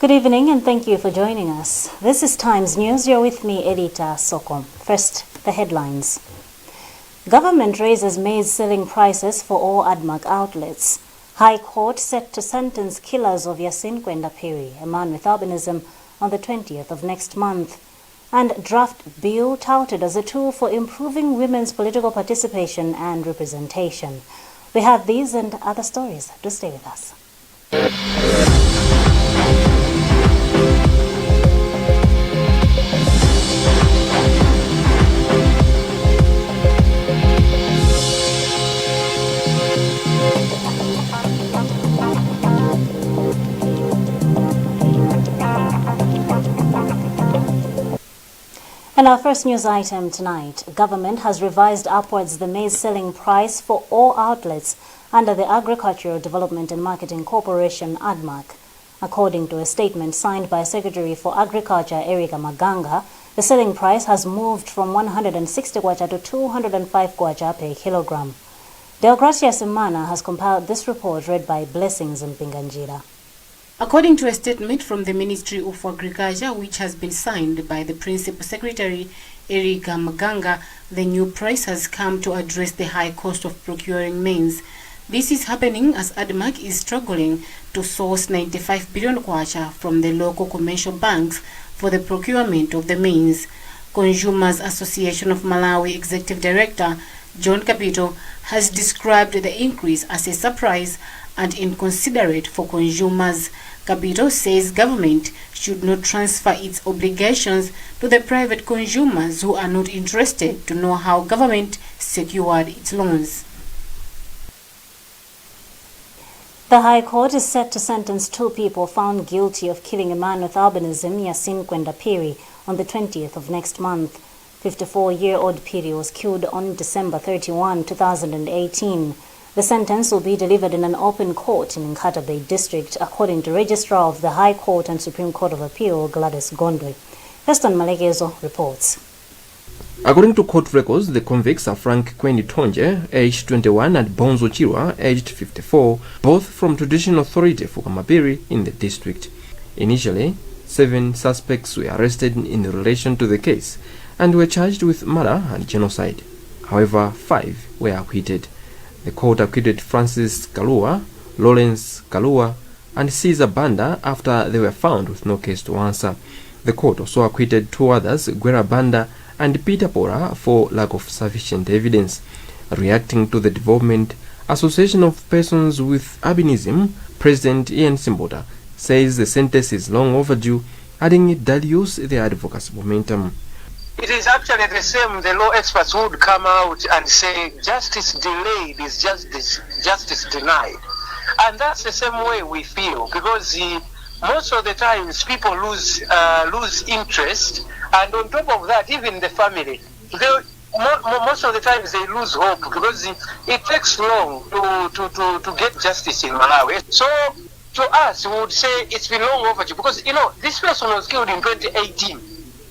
Good evening and thank you for joining us. This is Times News. You're with me, Edita Soko. First, the headlines. Government raises maize selling prices for all ADMAC outlets. High Court set to sentence killers of Yasin Kwendapiri, a man with albinism, on the 20th of next month. And draft bill touted as a tool for improving women's political participation and representation. We have these and other stories. Do stay with us. And our first news item tonight, government has revised upwards the maize selling price for all outlets under the Agricultural Development and Marketing Corporation, ADMAC. According to a statement signed by Secretary for Agriculture, Erica Maganga, the selling price has moved from 160 kwacha to 205 kwacha per kilogram. Deogracia Simana has compiled this report read by Blessings Mpinganjira. According to a statement from the Ministry of Agriculture, which has been signed by the Principal Secretary, Erica Maganga, the new price has come to address the high cost of procuring maize. This is happening as ADMAC is struggling to source 95 billion kwacha from the local commercial banks for the procurement of the maize. Consumers Association of Malawi Executive Director John Capito has described the increase as a surprise and inconsiderate for consumers. Capito says government should not transfer its obligations to the private consumers who are not interested to know how government secured its loans. The High Court is set to sentence 2 people found guilty of killing a man with albinism, Yasin Kwendapiri, on the 20th of next month. 54-year-old Piri was killed on December 31, 2018. The sentence will be delivered in an open court in Nkata Bay District, according to Registrar of the High Court and Supreme Court of Appeal, Gladys Gondwe. Feston Malegezo reports. According to court records, the convicts are Frank Kweni Tonje, aged 21, and Bonzo Chirwa, aged 54, both from Traditional Authority for Kamapiri in the district. Initially, 7 suspects were arrested in relation to the case and were charged with murder and genocide. However, 5 were acquitted. The court acquitted Francis Kalua, Lawrence Kalua, and Caesar Banda after they were found with no case to answer. The court also acquitted 2 others, Gwera Banda and Peter Pora, for lack of sufficient evidence. Reacting to the development, Association of Persons with Albinism, President Ian Simbota, says the sentence is long overdue, adding it dilutes the advocacy momentum. It is actually the same. The law experts would come out and say justice delayed is justice denied. And that's the same way we feel, because most of the times people lose interest, and on top of that, even the family, most of the times they lose hope, because it takes long to get justice in Malawi. So to us, we would say it's been long overdue, because this person was killed in 2018.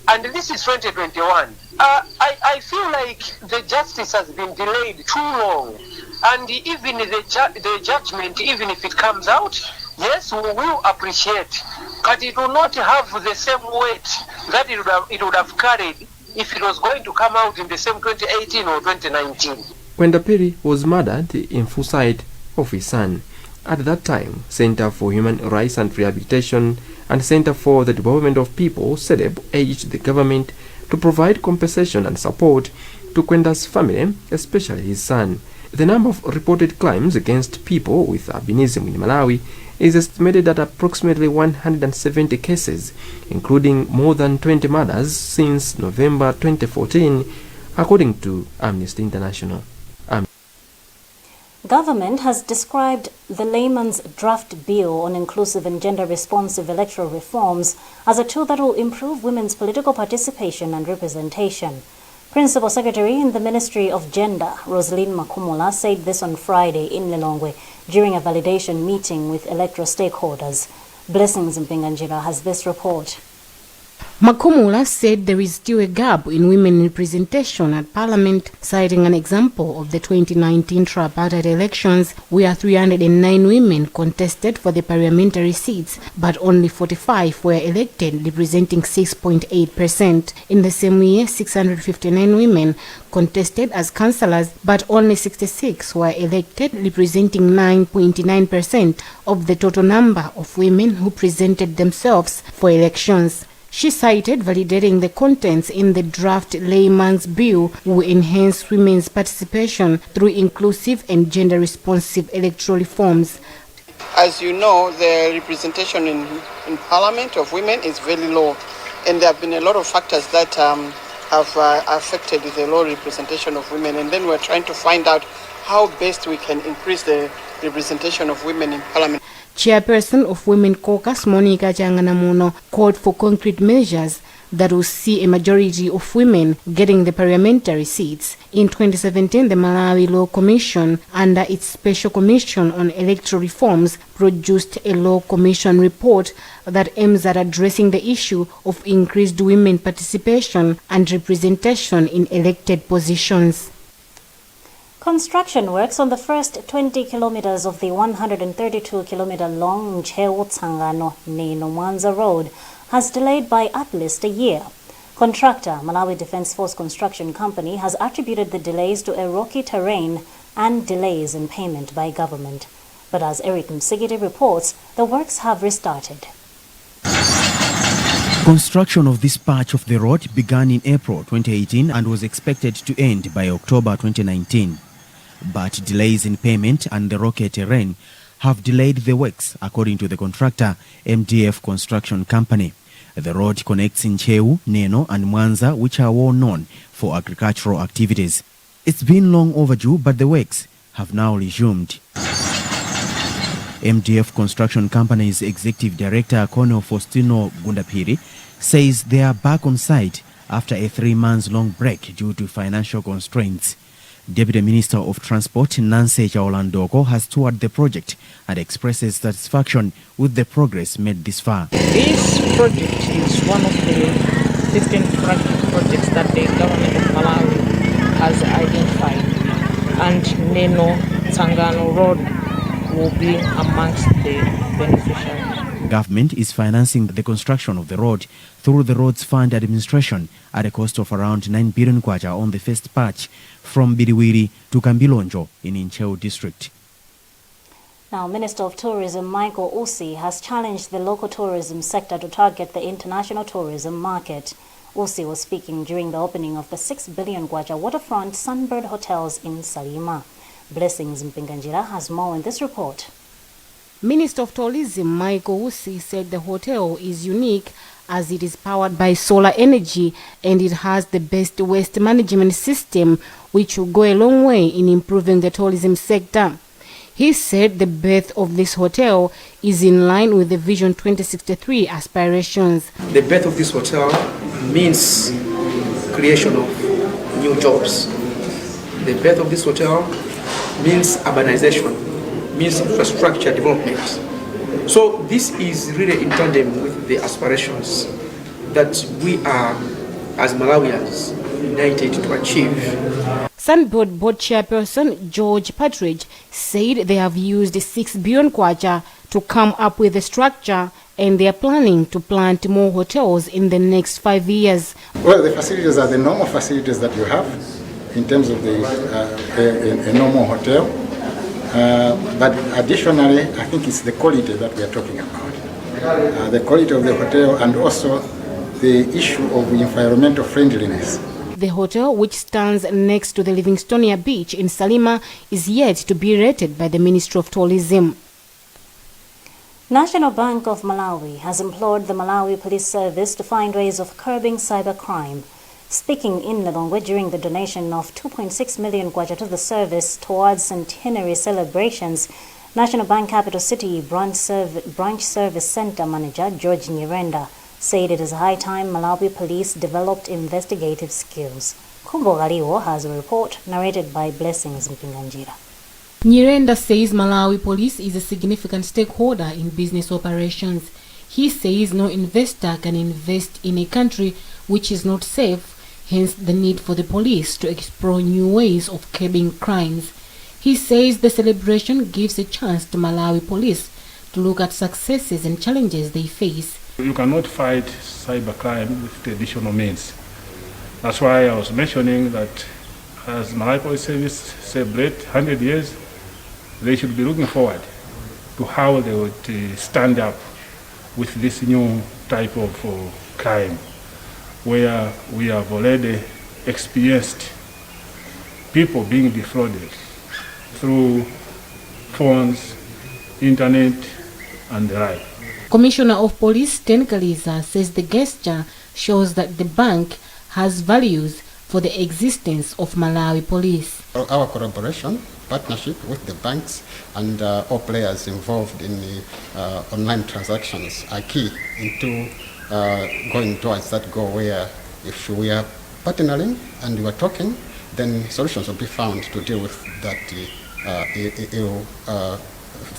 And this is 2021. I feel like the justice has been delayed too long. And even the judgment, even if it comes out, yes, we will appreciate. But it will not have the same weight that it would have carried if it was going to come out in the same 2018 or 2019. Kwendapiri was murdered in full sight of his son. At that time, Center for Human Rights and Rehabilitation and Center for the Development of People, CEDEP, urged the government to provide compensation and support to Kwenda's family, especially his son. The number of reported crimes against people with albinism in Malawi is estimated at approximately 170 cases, including more than 20 murders since November 2014, according to Amnesty International. Government has described the layman's draft bill on inclusive and gender-responsive electoral reforms as a tool that will improve women's political participation and representation. Principal Secretary in the Ministry of Gender, Rosaline Makumula, said this on Friday in Lilongwe during a validation meeting with electoral stakeholders. Blessings Mpinganjira has this report. Makumula said there is still a gap in women representation at Parliament, citing an example of the 2019 tripartite elections where 309 women contested for the parliamentary seats, but only 45 were elected, representing 6.8%. In the same year, 659 women contested as councillors, but only 66 were elected, representing 9.9% of the total number of women who presented themselves for elections. She cited validating the contents in the draft layman's bill will enhance women's participation through inclusive and gender-responsive electoral reforms. As you know, the representation in Parliament of women is very low, and there have been a lot of factors that have affected the low representation of women, and then we're trying to find out how best we can increase the representation of women in Parliament. Chairperson of Women Caucus, Monica Changanamuno, called for concrete measures that will see a majority of women getting the parliamentary seats. In 2017, the Malawi Law Commission, under its Special Commission on Electoral Reforms, produced a Law Commission report that aims at addressing the issue of increased women participation and representation in elected positions. Construction works on the first 20 kilometers of the 132-kilometer long Nchewu-Tsangano-Neno Mwanza Road has delayed by at least a year. Contractor Malawi Defence Force Construction Company has attributed the delays to a rocky terrain and delays in payment by government. But as Eric Msigiti reports, the works have restarted. Construction of this patch of the road began in April 2018 and was expected to end by October 2019. But delays in payment and the rocky terrain have delayed the works, according to the contractor, MDF Construction Company. The road connects Nchewu, Neno and Mwanza, which are well known for agricultural activities. It's been long overdue, but the works have now resumed. MDF Construction Company's Executive Director, Colonel Faustino Gundapiri, says they are back on site after a 3-month-long break due to financial constraints. Deputy Minister of Transport Nancy Chaolandoko has toured the project and expresses satisfaction with the progress made this far. This project is one of the 15 projects that the government of Malawi has identified, and Neno Tsangano Road will be amongst the beneficiaries. Government is financing the construction of the road through the Roads Fund Administration at a cost of around 9 billion kwacha on the first patch from Biriwiri to Kambilonjo in Nchewu district. Now, Minister of Tourism Michael Usi has challenged the local tourism sector to target the international tourism market. Usi was speaking during the opening of the 6 billion kwacha waterfront Sunbird Hotels in Salima. Blessings Mpinganjira has more in this report. Minister of Tourism Michael Usi said the hotel is unique as it is powered by solar energy and it has the best waste management system, which will go a long way in improving the tourism sector. He said the birth of this hotel is in line with the Vision 2063 aspirations. The birth of this hotel means creation of new jobs. The birth of this hotel means urbanization, means infrastructure development. So this is really in tandem with the aspirations that we are, as Malawians, united to achieve. Sunbird Board Chairperson George Partridge said they have used 6 billion kwacha to come up with a structure and they are planning to plant more hotels in the next 5 years. Well, the facilities are the normal facilities that you have in terms of a normal hotel. But additionally, I think it's the quality that we are talking about. The quality of the hotel and also the issue of environmental friendliness. The hotel, which stands next to the Livingstonia Beach in Salima, is yet to be rated by the Ministry of Tourism. National Bank of Malawi has implored the Malawi Police Service to find ways of curbing cybercrime. Speaking in Lilongwe during the donation of 2.6 million kwacha to the service towards centenary celebrations, National Bank Capital City Branch Service Center Manager George Nyirenda said it is high time Malawi Police developed investigative skills. Kumbo Galiwo has a report narrated by Blessings Mpinganjira. Nyirenda says Malawi Police is a significant stakeholder in business operations. He says no investor can invest in a country which is not safe, hence the need for the police to explore new ways of curbing crimes. He says the celebration gives a chance to Malawi police to look at successes and challenges they face. You cannot fight cybercrime with traditional means. That's why I was mentioning that as Malawi Police Service celebrate 100 years, they should be looking forward to how they would stand up with this new type of crime, where we have already experienced people being defrauded through phones, internet, and the like. Commissioner of Police Sten Kaliza says the gesture shows that the bank has values for the existence of Malawi Police. Our collaboration, partnership with the banks and all players involved in the online transactions are key into going towards that goal where if we are partnering and we are talking, then solutions will be found to deal with that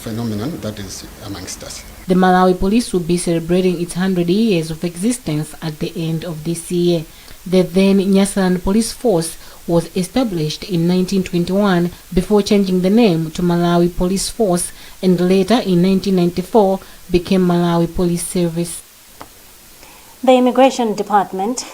phenomenon that is amongst us. The Malawi Police will be celebrating its 100 years of existence at the end of this year. The then Nyasaland Police Force was established in 1921 before changing the name to Malawi Police Force, and later in 1994 became Malawi Police Service. The Immigration Department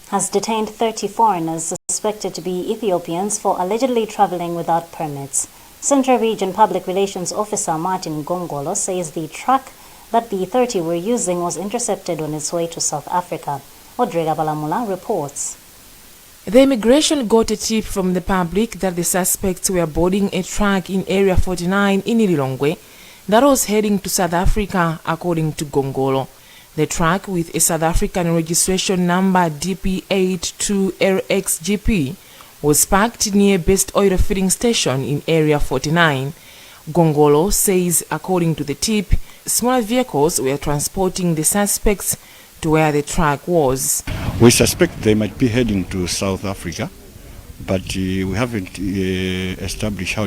has detained 30 foreigners suspected to be Ethiopians for allegedly traveling without permits. Central Region Public Relations Officer Martin Gongolo says the truck that the 30 were using was intercepted on its way to South Africa. Odrega Balamula reports. The immigration got a tip from the public that the suspects were boarding a truck in Area 49 in Lilongwe that was heading to South Africa, according to Gongolo. The truck, with a South African registration number DP82RXGP, was parked near Best Oil Filling Station in Area 49. Gongolo says, according to the tip, smaller vehicles were transporting the suspects to where the truck was. We suspect they might be heading to South Africa, but we haven't established how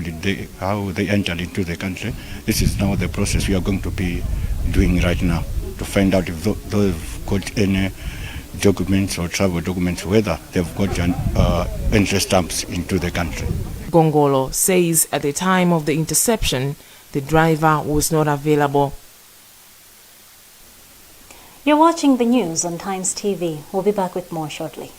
they entered into the country. This is now the process we are going to be doing right now to find out if they've got any documents or travel documents, whether they've got entry stamps into the country. Gongolo says at the time of the interception, the driver was not available. You're watching the news on Times TV. We'll be back with more shortly.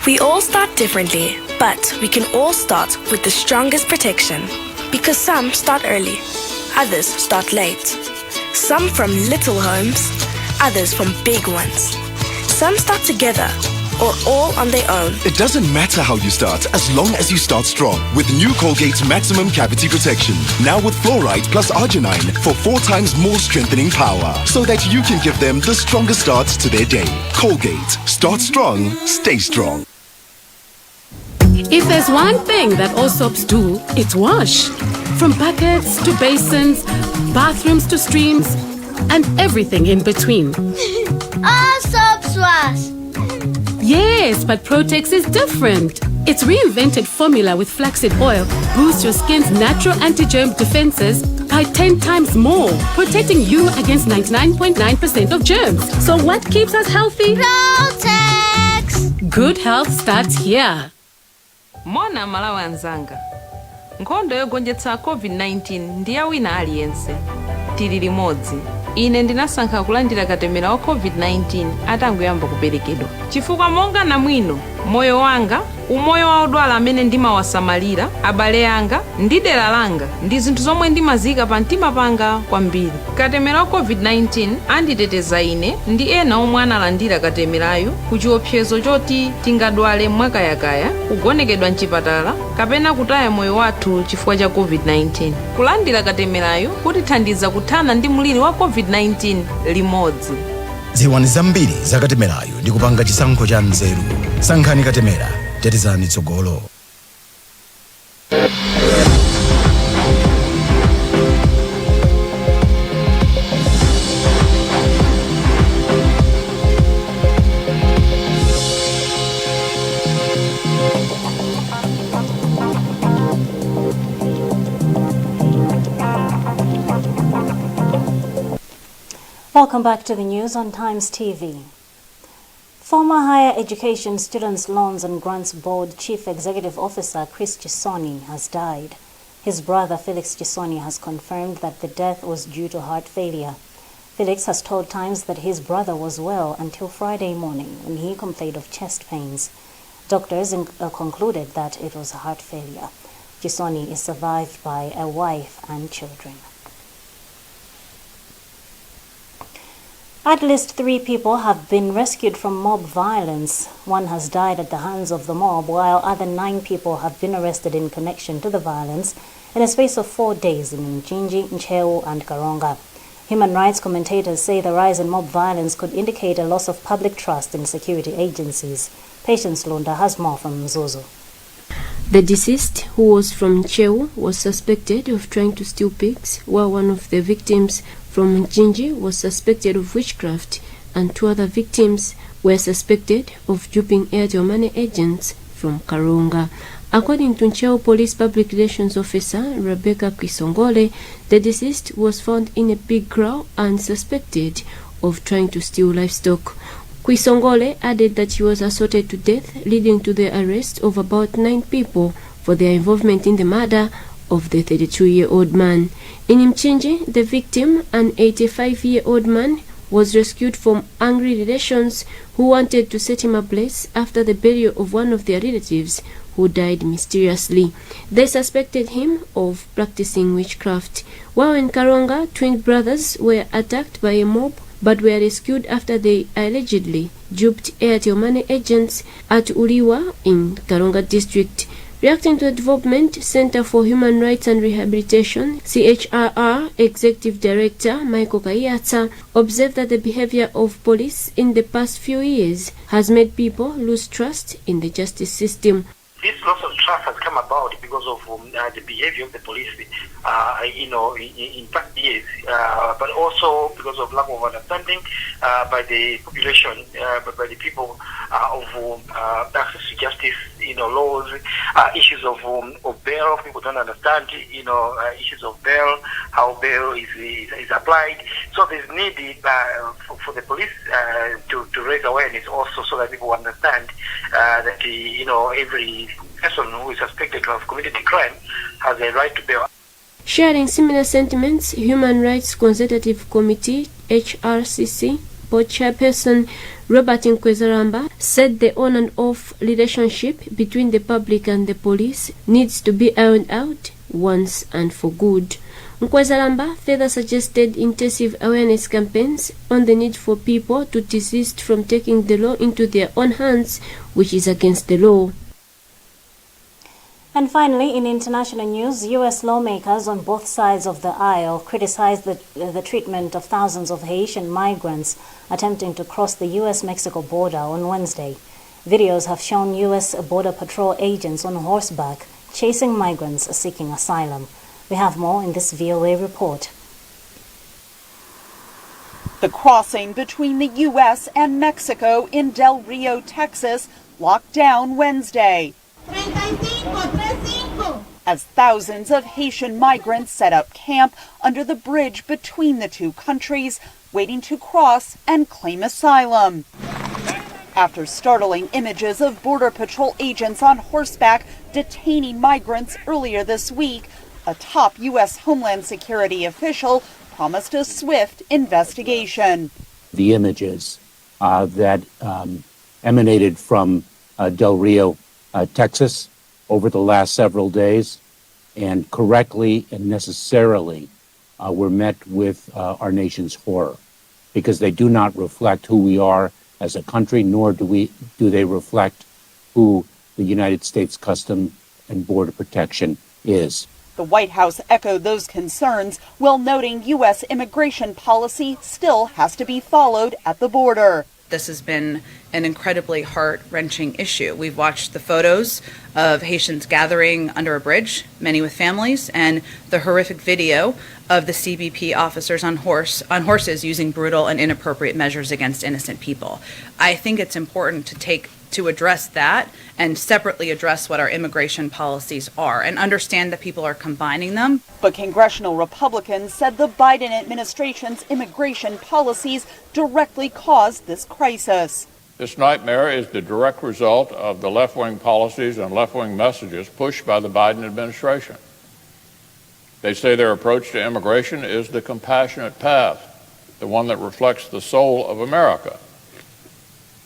We all start differently, but we can all start with the strongest protection. Because some start early, others start late. Some from little homes, others from big ones. Some start together, or all on their own. It doesn't matter how you start, as long as you start strong. With new Colgate Maximum Cavity Protection. Now with fluoride plus arginine for 4 times more strengthening power. So that you can give them the strongest start to their day. Colgate. Start strong, stay strong. If there's one thing that all soaps do, it's wash. From buckets to basins, bathrooms to streams, and everything in between. All soaps wash. Yes, but Protex is different. Its reinvented formula with flaxseed oil boosts your skin's natural anti-germ defenses by 10 times more, protecting you against 99.9% of germs. So what keeps us healthy? Protex! Good health starts here. Mona Malawi anzanga. Nkhondo yogonjetsa COVID-19 ndiye wina aliyense. Tili limodzi. Ine ndinasankha kulandira katemera wa COVID-19 atangoyamba kuperekedwa. Chifukwa monga namwino, moyo wanga, umoyo wa odwala amene ndimawasamalira, abale anga, ndi dera langa, ndi zinthu zomwe ndimazika pa mtima panga kwambiri. Katemera wa COVID-19 anditeteza ine ndi ena omwe analandira katemerayo ku chiopsezo choti tingadwale mwakayakaya, kugonekedwa mchipatala, kapena kutaya moyo wathu chifukwa cha COVID-19. Kulandira katemerayo kutithandiza kuthana ndi mliri wa COVID-19 limodzi. Ziwani zambiri za katemerayo ndi kupanga chisankho cha nzeru. Sankhani katemera, tetezani tsogolo. Welcome back to the news on Times TV. Former Higher Education Students' Loans and Grants Board Chief Executive Officer Chris Chisoni has died. His brother Felix Chisoni has confirmed that the death was due to heart failure. Felix has told Times that his brother was well until Friday morning when he complained of chest pains. Doctors concluded that it was heart failure. Chisoni is survived by a wife and children. At least 3 people have been rescued from mob violence. One has died at the hands of the mob, while other 9 people have been arrested in connection to the violence in a space of 4 days in Mchinji, Ncheu, and Karonga. Human rights commentators say the rise in mob violence could indicate a loss of public trust in security agencies. Patience Lunda has more from Mzuzu. The deceased, who was from Ncheu, was suspected of trying to steal pigs, while one of the victims from Mchinji was suspected of witchcraft, and 2 other victims were suspected of duping Airtel Money agents from Karonga. According to Ncheu Police Public Relations Officer Rebecca Kwisongole, the deceased was found in a pig kraal and suspected of trying to steal livestock. Kwisongole added that he was assaulted to death, leading to the arrest of about 9 people for their involvement in the murder of the 32-year-old man. In Mchinji, the victim, an 85-year-old man, was rescued from angry relations who wanted to set him ablaze after the burial of one of their relatives who died mysteriously. They suspected him of practicing witchcraft. While in Karonga, twin brothers were attacked by a mob but were rescued after they allegedly duped Airtel Money agents at Uliwa in Karonga district. Reacting to the development, Center for Human Rights and Rehabilitation, CHRR Executive Director Michael Kayatsa observed that the behavior of police in the past few years has made people lose trust in the justice system. This loss of trust has come about because of the behavior of the police, in past years, but also because of lack of understanding by the population, by the people of access to justice, laws, issues of bail. People don't understand, issues of bail, how bail is applied. So there's need for the police to raise awareness also, so that people understand that every person who is suspected to have committed a crime has a right to bail. Sharing similar sentiments, Human Rights Consultative Committee (HRCC) board chairperson Robert Nkwezaramba said the on and off relationship between the public and the police needs to be ironed out once and for good. Nkwezaramba further suggested intensive awareness campaigns on the need for people to desist from taking the law into their own hands, which is against the law. And finally, in international news, U.S. lawmakers on both sides of the aisle criticized the treatment of thousands of Haitian migrants attempting to cross the U.S.-Mexico border on Wednesday. Videos have shown U.S. Border Patrol agents on horseback chasing migrants seeking asylum. We have more in this VOA report. The crossing between the U.S. and Mexico in Del Rio, Texas, locked down Wednesday, as thousands of Haitian migrants set up camp under the bridge between the two countries, waiting to cross and claim asylum. After startling images of Border Patrol agents on horseback detaining migrants earlier this week, a top U.S. Homeland Security official promised a swift investigation. The images that emanated from Del Rio, Texas, over the last several days, and correctly and necessarily were met with our nation's horror, because they do not reflect who we are as a country, nor do they reflect who the United States Customs and Border Protection is. The White House echoed those concerns, while noting U.S. immigration policy still has to be followed at the border. this has been an incredibly heart-wrenching issue. We've watched the photos of Haitians gathering under a bridge, many with families, and the horrific video of the CBP officers on horses using brutal and inappropriate measures against innocent people. I think it's important to address that and separately address what our immigration policies are and understand that people are combining them. But congressional Republicans said the Biden administration's immigration policies directly caused this crisis. This nightmare is the direct result of the left-wing policies and left-wing messages pushed by the Biden administration. They say their approach to immigration is the compassionate path, the one that reflects the soul of America.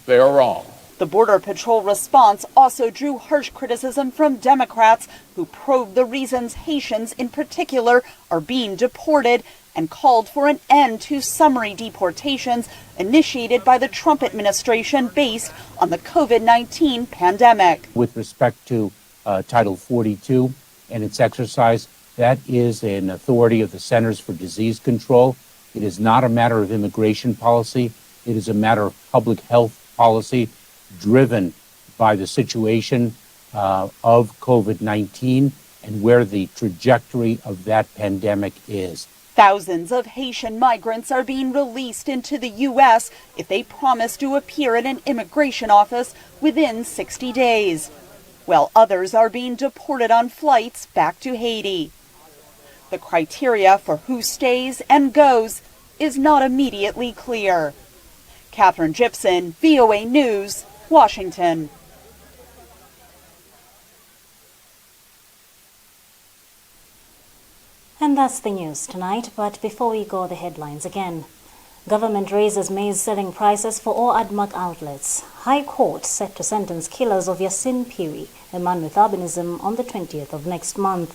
They are wrong. The Border Patrol response also drew harsh criticism from Democrats who probed the reasons Haitians in particular are being deported and called for an end to summary deportations initiated by the Trump administration based on the COVID-19 pandemic. With respect to Title 42 and its exercise, that is an authority of the Centers for Disease Control. It is not a matter of immigration policy. It is a matter of public health policy driven by the situation of COVID-19 and where the trajectory of that pandemic is. Thousands of Haitian migrants are being released into the U.S. if they promise to appear at an immigration office within 60 days, while others are being deported on flights back to Haiti. The criteria for who stays and goes is not immediately clear. Catherine Gibson, VOA News, Washington. And that's the news tonight, but before we go, the headlines again. Government raises maize selling prices for all ADMAC outlets. High Court set to sentence killers of Yasin Piri, a man with albinism, on the 20th of next month.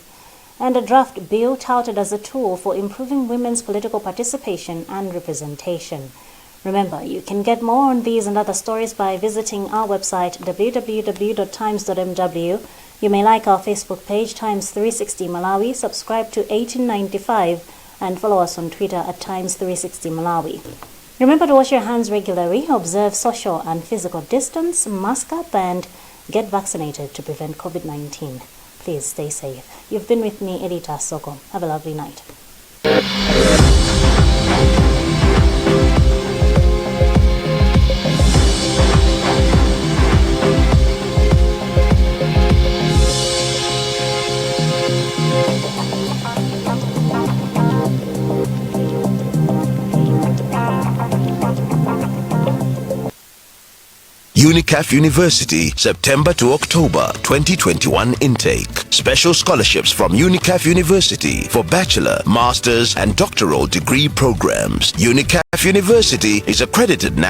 And a draft bill touted as a tool for improving women's political participation and representation. Remember, you can get more on these and other stories by visiting our website www.times.mw. You may like our Facebook page, Times 360 Malawi, subscribe to 1895, and follow us on Twitter at Times 360 Malawi. Remember to wash your hands regularly, observe social and physical distance, mask up, and get vaccinated to prevent COVID-19. Please stay safe. You've been with me, Edita Soko. Have a lovely night. UNICAF University, September to October 2021 intake. Special scholarships from UNICAF University for bachelor, master's, and doctoral degree programs. UNICAF University is accredited now